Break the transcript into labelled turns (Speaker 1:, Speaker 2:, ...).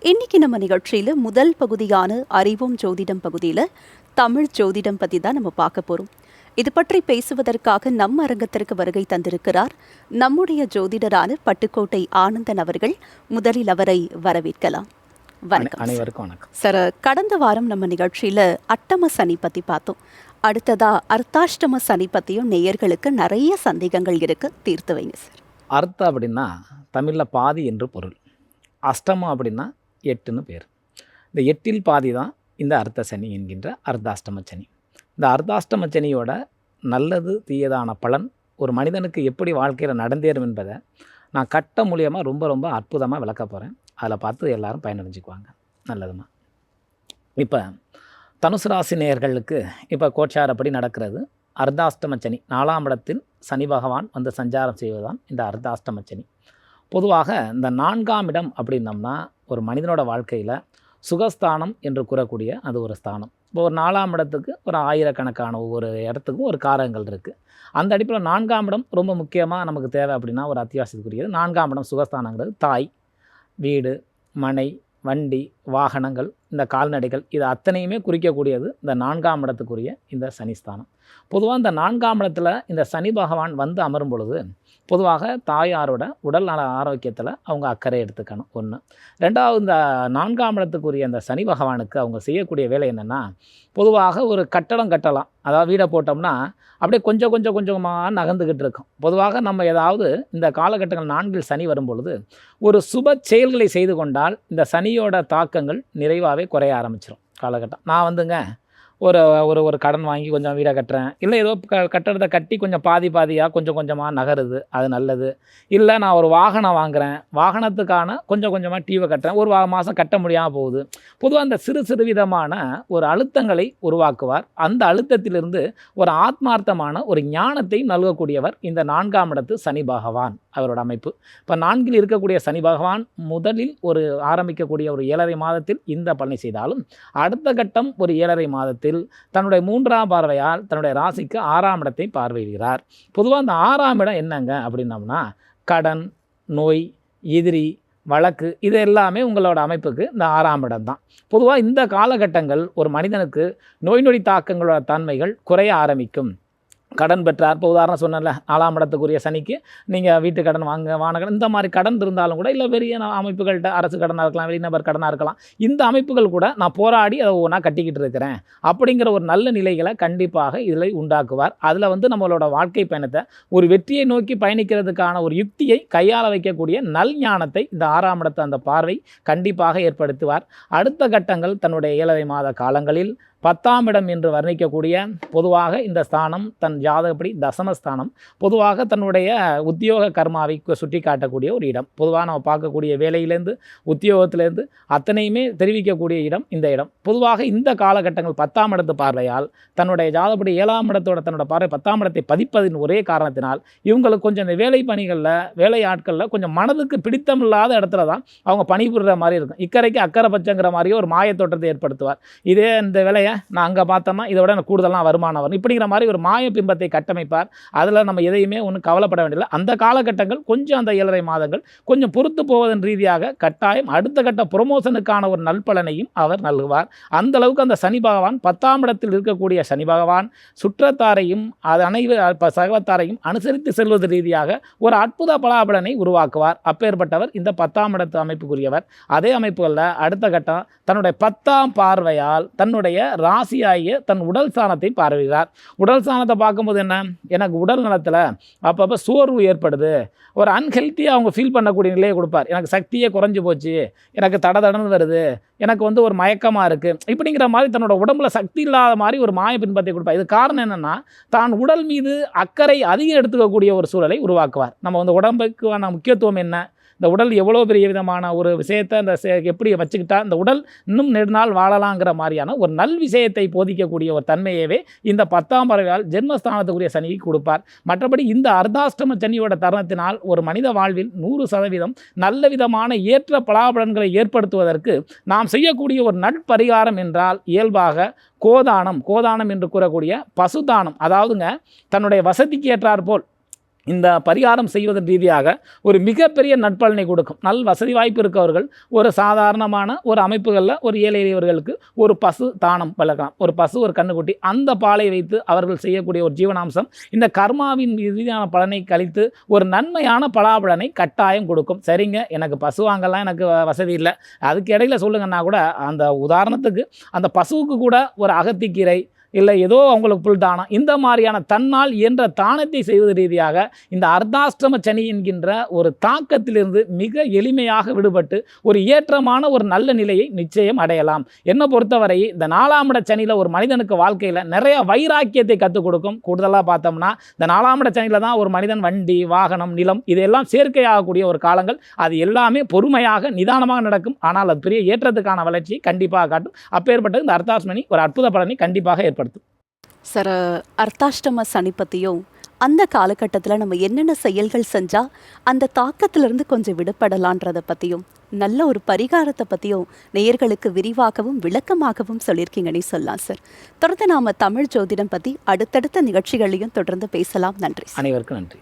Speaker 1: இன்னைக்கு நம்ம நிகழ்ச்சியில் முதல் பகுதியான அறிவும் ஜோதிடம் பகுதியில் தமிழ் ஜோதிடம் பற்றி தான் நம்ம பார்க்க போகிறோம். இது பற்றி பேசுவதற்காக நம்ம அரங்கத்திற்கு வருகை தந்திருக்கிறார் நம்முடைய ஜோதிடரான பட்டுக்கோட்டை ஆனந்தன் அவர்கள். முதலில் அவரை வரவேற்கலாம். வணக்கம்.
Speaker 2: அனைவருக்கும் வணக்கம்
Speaker 1: சார். கடந்த வாரம் நம்ம நிகழ்ச்சியில் அட்டம சனி பற்றி பார்த்தோம். அடுத்ததா அர்த்தாஷ்டம சனி பற்றியும் நேயர்களுக்கு நிறைய சந்தேகங்கள் இருக்கு, தீர்த்து வைங்க சார்.
Speaker 2: அர்த்தம் அப்படின்னா தமிழில் பாதி என்று பொருள். அஷ்டமம் அப்படின்னா 8ன்னு பேர். இந்த 8ல் பாதி தான் இந்த அர்த்த சனி என்கின்ற அர்த்தாஷ்டம சனி. இந்த அர்த்தாஷ்டம சனியோட நல்லது தீயதான பலன் ஒரு மனிதனுக்கு எப்படி வாழ்க்கையில் நடந்தேறும் என்பதை நான் கட்ட மூலியமாக ரொம்ப அற்புதமாக விளக்க போகிறேன். அதில் பார்த்து எல்லாரும் பயனடைஞ்சிக்குவாங்க. நல்லதுமா. இப்போ தனுசு ராசி நேயர்களுக்கு இப்போ கோச்சாரப்படி நடக்கிறது அர்த்தாஷ்டம சனி. 4ஆம் இடத்தில் சனி பகவான் வந்து சஞ்சாரம் செய்வதுதான் இந்த அர்த்தாஷ்டம சனி. பொதுவாக இந்த 4ஆம் இடம் அப்படின்னம்னா ஒரு மனிதனோட வாழ்க்கையில் சுகஸ்தானம் என்று கூறக்கூடிய அது ஒரு ஸ்தானம். இப்போ ஒரு 4ஆம் இடத்துக்கு ஒரு ஆயிரக்கணக்கான ஒவ்வொரு இடத்துக்கும் ஒரு காரகங்கள் இருக்குது. அந்த அடிப்பில் 4ஆம் இடம் ரொம்ப முக்கியமாக நமக்கு தேவை அப்படின்னா ஒரு அத்தியாவசியத்துக்குரியது. 4ஆம் இடம் சுகஸ்தானங்கிறது தாய், வீடு, மனை, வண்டி, வாகனங்கள், இந்த கால்நடைகள், இது அத்தனையுமே குறிக்கக்கூடியது இந்த 4ஆம் இடத்துக்குரிய இந்த சனிஸ்தானம். பொதுவாக இந்த 4ஆம் இடத்துல இந்த சனி பகவான் வந்து அமரும் பொழுது பொதுவாக தாயாரோட உடல் நல ஆரோக்கியத்தில் அவங்க அக்கறை எடுத்துக்கணும். ஒன்று. ரெண்டாவது, இந்த 4ஆம் இடத்துக்குரிய அந்த சனி பகவானுக்கு அவங்க செய்யக்கூடிய வேலை என்னென்னா, பொதுவாக ஒரு கட்டடம் கட்டலாம். அதாவது வீடை போட்டோம்னா அப்படியே கொஞ்சமாக நகர்ந்துக்கிட்டு இருக்கும். பொதுவாக நம்ம ஏதாவது இந்த காலகட்டங்கள் 4இல் சனி வரும் பொழுது ஒரு சுப செயல்களை செய்து கொண்டால் இந்த சனியோட தாக்கங்கள் நிறைவாகவே குறைய ஆரம்பிச்சிடும் காலகட்டம். நான் வந்துங்க ஒரு ஒரு ஒரு கடன் வாங்கி கொஞ்சம் வீடை கட்டுறேன், இல்லை ஏதோ கட்டடத்தை கட்டி கொஞ்சம் பாதியாக கொஞ்சமாக நகருது, அது நல்லது. இல்லை நான் ஒரு வாகனம் வாங்குகிறேன், வாகனத்துக்கான கொஞ்சமாக டியூவை கட்டுறேன், ஒரு மாதம் கட்ட முடியாமல் போகுது. பொதுவாக அந்த சிறு விதமான ஒரு அழுத்தங்களை உருவாக்குவார். அந்த அழுத்தத்திலிருந்து ஒரு ஆத்மார்த்தமான ஒரு ஞானத்தை நல்கக்கூடியவர் இந்த 4ஆம் இடத்து சனி பகவான் அவரோட அமைப்பு. இப்போ 4இல் இருக்கக்கூடிய சனி பகவான் முதலில் ஒரு ஆரம்பிக்கக்கூடிய ஒரு 7.5 மாதத்தில் இந்த பலனை செய்தாலும் அடுத்த கட்டம் ஒரு 7.5 மாதத்தில் தன்னுடைய 3ஆம் பார்வையால் தன்னுடைய ராசிக்கு 6ஆம் இடத்தை பார்வையிடுகிறார். பொதுவாக அந்த 6ஆம் இடம் என்னங்க அப்படின்னம்னா கடன், நோய், எதிரி, வழக்கு, இது எல்லாமே உங்களோட அமைப்புக்கு இந்த 6ஆம் இடம் தான். பொதுவாக இந்த காலகட்டங்கள் ஒரு மனிதனுக்கு நோய் நொடி தாக்கங்களோட தன்மைகள் குறைய ஆரம்பிக்கும். கடன் பெற்றார், இப்போ உதாரணம் சொன்னல 4ஆம் இடத்துக்குரிய சனிக்கு நீங்கள் வீட்டு கடன் வாகனம் இந்த மாதிரி கடன் இருந்தாலும் கூட, இல்லை பெரிய அமைப்புகள்கிட்ட அரசு கடனாக இருக்கலாம், வெளிநபர் கடனாக இருக்கலாம், இந்த அமைப்புகள் கூட நான் போராடி அதை ஒவ்வொன்றா கட்டிக்கிட்டு இருக்கிறேன் அப்படிங்கிற ஒரு நல்ல நிலைகளை கண்டிப்பாக இதில் உண்டாக்குவார். அதில் வந்து நம்மளோட வாழ்க்கை பயணத்தை ஒரு வெற்றியை நோக்கி பயணிக்கிறதுக்கான ஒரு யுக்தியை கையாள வைக்கக்கூடிய நல் ஞானத்தை இந்த 6ஆம் இடத்தை அந்த பார்வை கண்டிப்பாக ஏற்படுத்துவார். அடுத்த கட்டங்கள் தன்னுடைய 7.5 மாத காலங்களில் 10ஆம் இடம் என்று வர்ணிக்கக்கூடிய பொதுவாக இந்த ஸ்தானம் தன் ஜாதகப்படி தசமஸ்தானம். பொதுவாக தன்னுடைய உத்தியோக கர்மாவை சுட்டி காட்டக்கூடிய ஒரு இடம். பொதுவாக நம்ம பார்க்கக்கூடிய வேலையிலேருந்து உத்தியோகத்திலேருந்து அத்தனையுமே தெரிவிக்கக்கூடிய இடம் இந்த இடம். பொதுவாக இந்த காலகட்டங்கள் 10ஆம் இடத்து பார்வையால் தன்னுடைய ஜாதகப்படி 7ஆம் இடத்தோட தன்னோட பார்வை 10ஆம் இடத்தை பதிப்பதின் ஒரே காரணத்தினால் இவங்களுக்கு கொஞ்சம் இந்த வேலை பணிகளில் வேலை ஆட்களில் கொஞ்சம் மனதுக்கு பிடித்தமில்லாத இடத்துல தான் அவங்க பணிபுரிகிற மாதிரி இருக்கும். இக்கரைக்கு அக்கறை பச்சங்கிற மாதிரியே ஒரு மாயத்தோட்டத்தை ஏற்படுத்துவார். இதே இந்த வேலையை நான் அங்கே பார்த்தோம்னா இதை விட எனக்கு கூடுதலாக வருமானம் வரும் இப்படிங்கிற மாதிரி ஒரு மாய பிம்பத்தை கட்டமைப்பார். அதில் நம்ம எதையுமே ஒன்றும் கவலைப்பட வேண்டியதில்லை. அந்த காலகட்டங்கள் கொஞ்சம் அந்த 7.5 மாதங்கள் கொஞ்சம் பொறுத்து போவதன் ரீதியாக கட்டாயம் அடுத்த கட்ட ப்ரொமோஷனுக்கான ஒரு நல்பலனையும் அவர் நல்குவார். அந்த அளவுக்கு அந்த சனி பகவான் 10ஆம் இடத்தில் இருக்கக்கூடிய சனி பகவான் சுற்றத்தாரையும் அது அனைவரும் சகவத்தாரையும் அனுசரித்து செல்வது ரீதியாக ஒரு அற்புத பலாபலனை உருவாக்குவார். அப்பேற்பட்டவர் இந்த 10ஆம் இடத்து அமைப்புக்குரியவர். அதே அமைப்புகளில் அடுத்த கட்டம் தன்னுடைய 10ஆம் பார்வையால் தன்னுடைய ராசியாகிய தன் உடல் ஸ்தானத்தை பார்வையிடுறார். உடல் ஸ்தானத்தை பார்க்கும்போது என்ன, எனக்கு உடல் நலத்தில் அப்பப்போ சோர்வு ஏற்படுது, ஒரு அன்ஹெல்த்தியாக அவங்க ஃபீல் பண்ணக்கூடிய நிலையை கொடுப்பார். எனக்கு சக்தியே குறைஞ்சி போச்சு, எனக்கு தடன்னு வருது, எனக்கு வந்து ஒரு மயக்கமாக இருக்குது, இப்படிங்கிற மாதிரி தன்னோட உடம்புல சக்தி இல்லாத மாதிரி ஒரு மாய பின்பத்தை கொடுப்பார். இது காரணம் என்னென்னா தான் உடல் மீது அக்கறை அதிகம் எடுத்துக்கக்கூடிய ஒரு சூழலை உருவாக்குவார். நம்ம வந்து உடம்புக்கான முக்கியத்துவம் என்ன, இந்த உடல் எவ்வளோ பெரிய விதமான ஒரு விஷயத்தை அந்த எப்படி வச்சுக்கிட்டா இந்த உடல் இன்னும் நெடுநாள் வாழலாங்கிற மாதிரியான ஒரு நல் விஷயத்தை போதிக்கக்கூடிய ஒரு தன்மையவே இந்த 10ஆம் பார்வையால் ஜென்மஸ்தானத்துக்குரிய சனியை கொடுப்பார். மற்றபடி இந்த அர்த்தாஷ்டம சனியோட தருணத்தினால் ஒரு மனித வாழ்வில் 100% நல்ல விதமான ஏற்ற பலாபலன்களை ஏற்படுத்துவதற்கு நாம் செய்யக்கூடிய ஒரு நட்பரிகாரம் என்றால் இயல்பாக கோதானம் என்று கூறக்கூடிய பசுதானம். அதாவதுங்க தன்னுடைய வசதிக்கு ஏற்றாற்போல் இந்த பரிகாரம் செய்வதன் ரீதியாக ஒரு மிகப்பெரிய நட்பலனை கொடுக்கும். வசதி வாய்ப்பு இருக்கவர்கள் ஒரு சாதாரணமான ஒரு அமைப்புகளில் ஒரு ஏழை எளியவர்களுக்கு ஒரு பசு தானம் வளர்க்கலாம். ஒரு பசு, ஒரு கன்றுக்குட்டி, அந்த பாலை வைத்து அவர்கள் செய்யக்கூடிய ஒரு ஜீவனாம்சம் இந்த கர்மாவின் ரீதியான பலனை கழித்து ஒரு நன்மையான பலாபலனை கட்டாயம் கொடுக்கும். சரிங்க, எனக்கு பசு வாங்கலாம், எனக்கு வசதி இல்லை, அதுக்கு இடையில சொல்லுங்கன்னா கூட அந்த உதாரணத்துக்கு அந்த பசுவுக்கு கூட ஒரு அகத்திக்கீரை இல்லை ஏதோ அவங்களுக்கு புல் தானம், இந்த மாதிரியான தன்னால் என்ற தானத்தை செய்வது ரீதியாக இந்த அர்த்தாஷ்டம சனி என்கின்ற ஒரு தாக்கத்திலிருந்து மிக எளிமையாக விடுபட்டு ஒரு ஏற்றமான ஒரு நல்ல நிலையை நிச்சயம் அடையலாம். என்னை பொறுத்தவரை இந்த 4ஆம் இட சனியில் ஒரு மனிதனுக்கு வாழ்க்கையில் நிறைய வைராக்கியத்தை கற்றுக் கொடுக்கும். கூடுதலாக பார்த்தோம்னா இந்த 4ஆம் இட சனியில் தான் ஒரு மனிதன் வண்டி, வாகனம், நிலம் இதெல்லாம் சேர்க்கையாகக்கூடிய ஒரு காலங்கள். அது எல்லாமே பொறுமையாக நிதானமாக நடக்கும். ஆனால் அது பெரிய ஏற்றத்துக்கான வளர்ச்சியை கண்டிப்பாக காட்டும். அப்பேற்பட்ட இந்த அர்த்தாஷ்டமி ஒரு அற்புத பலனை கண்டிப்பாக ஏற்படுத்தும்.
Speaker 1: சார், அர்த்தாஷ்டம சனி பற்றியும் அந்த காலகட்டத்தில் நம்ம என்னென்ன செயல்கள் செஞ்சால் அந்த தாக்கத்திலிருந்து கொஞ்சம் விடுபடலான்றதை பற்றியும் நல்ல ஒரு பரிகாரத்தை பற்றியும் நேயர்களுக்கு விரிவாகவும் விளக்கமாகவும் சொல்லியிருக்கீங்கன்னு சொல்லலாம் சார். தொடர்ந்து நாம் தமிழ் ஜோதிடம் பற்றி அடுத்தடுத்த நிகழ்ச்சிகளையும் தொடர்ந்து பேசலாம். நன்றி.
Speaker 2: அனைவருக்கும் நன்றி.